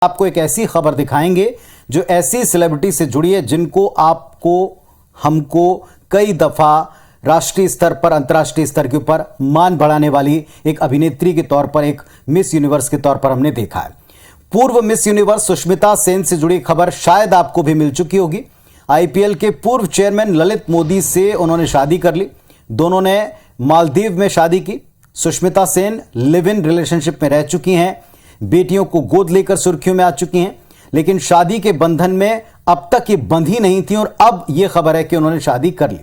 आपको एक ऐसी खबर दिखाएंगे जो ऐसी सेलिब्रिटी से जुड़ी है जिनको आपको हमको कई दफा राष्ट्रीय स्तर पर अंतर्राष्ट्रीय स्तर के ऊपर मान बढ़ाने वाली एक अभिनेत्री के तौर पर, एक मिस यूनिवर्स के तौर पर हमने देखा है। पूर्व मिस यूनिवर्स सुष्मिता सेन से जुड़ी खबर शायद आपको भी मिल चुकी होगी। आईपीएल के पूर्व चेयरमैन ललित मोदी से उन्होंने शादी कर ली। दोनों ने मालदीव में शादी की। Sushmita Sen live in relationship में रह चुकी हैं, बेटियों को गोद लेकर सुर्खियों में आ चुकी हैं, लेकिन शादी के बंधन में अब तक ये बंधी नहीं थी और अब यह खबर है कि उन्होंने शादी कर ली।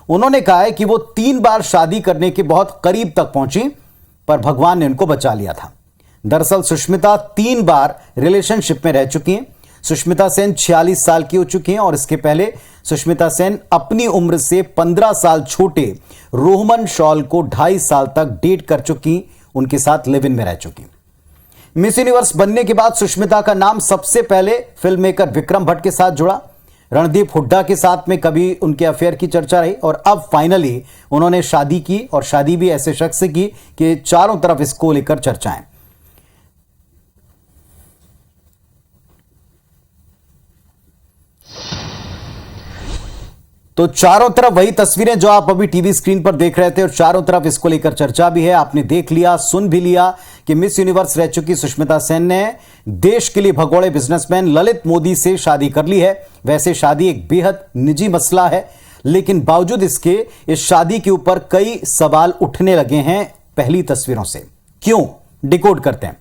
उन्होंने कहा है कि वो 3 बार शादी करने के बहुत करीब तक पहुंची, पर भगवान ने उनको बचा लिया था। दरअसल सुष्मिता 3 बार रिलेशनशिप में रह चुकी हैं। सुष्मिता सेन 46 साल की हो चुकी हैं और इसके पहले सुष्मिता सेन अपनी उम्र से 15 साल छोटे रोहमन शॉल को 2.5 साल तक डेट कर चुकी, उनके साथ लिव इन में रह चुकी। मिस यूनिवर्स बनने के बाद सुष्मिता का नाम सबसे पहले फिल्म मेकर विक्रम भट्ट के साथ जुड़ा। रणदीप हुड्डा के साथ में कभी उनके अफेयर की चर्चा रही और अब फाइनली उन्होंने शादी की, और शादी भी ऐसे शख्स से की कि चारों तरफ इसको लेकर चर्चाएं। तो चारों तरफ वही तस्वीरें जो आप अभी टीवी स्क्रीन पर देख रहे थे, और चारों तरफ इसको लेकर चर्चा भी है। आपने देख लिया, सुन भी लिया कि मिस यूनिवर्स रह चुकी सुष्मिता सेन ने देश के लिए भगोड़े बिजनेसमैन ललित मोदी से शादी कर ली है। वैसे शादी एक बेहद निजी मसला है, लेकिन बावजूद इसके इस शादी के ऊपर कई सवाल उठने लगे हैं पहली तस्वीरों से। क्यों, डिकोड करते हैं।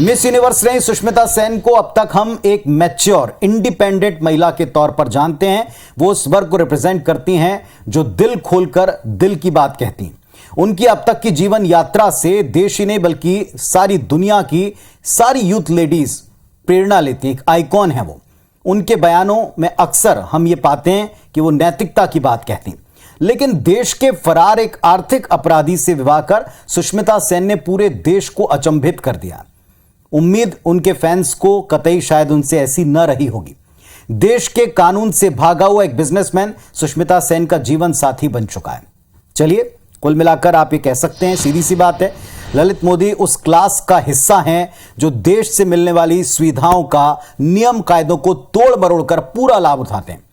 मिस यूनिवर्स रही सुष्मिता सेन को अब तक हम एक मैच्योर इंडिपेंडेंट महिला के तौर पर जानते हैं। वो उस वर्ग को रिप्रेजेंट करती हैं जो दिल खोलकर दिल की बात कहती हैं। उनकी अब तक की जीवन यात्रा से देश ही नहीं बल्कि सारी दुनिया की सारी यूथ लेडीज प्रेरणा लेती हैं। एक आइकॉन है वो। उनके बयानों में अक्सर हम ये पाते हैं कि वो नैतिकता की बात कहती हैं। लेकिन देश के फरार एक आर्थिक अपराधी से विवाह कर सुष्मिता सेन ने पूरे देश को अचंभित कर दिया। उम्मीद उनके फैंस को कतई शायद उनसे ऐसी न रही होगी। देश के कानून से भागा हुआ एक बिजनेसमैन सुष्मिता सेन का जीवन साथी बन चुका है। चलिए, कुल मिलाकर आप ये कह सकते हैं, सीधी सी बात है, ललित मोदी उस क्लास का हिस्सा हैं जो देश से मिलने वाली सुविधाओं का, नियम कायदों को तोड़ मरोड़ कर पूरा लाभ उठाते हैं।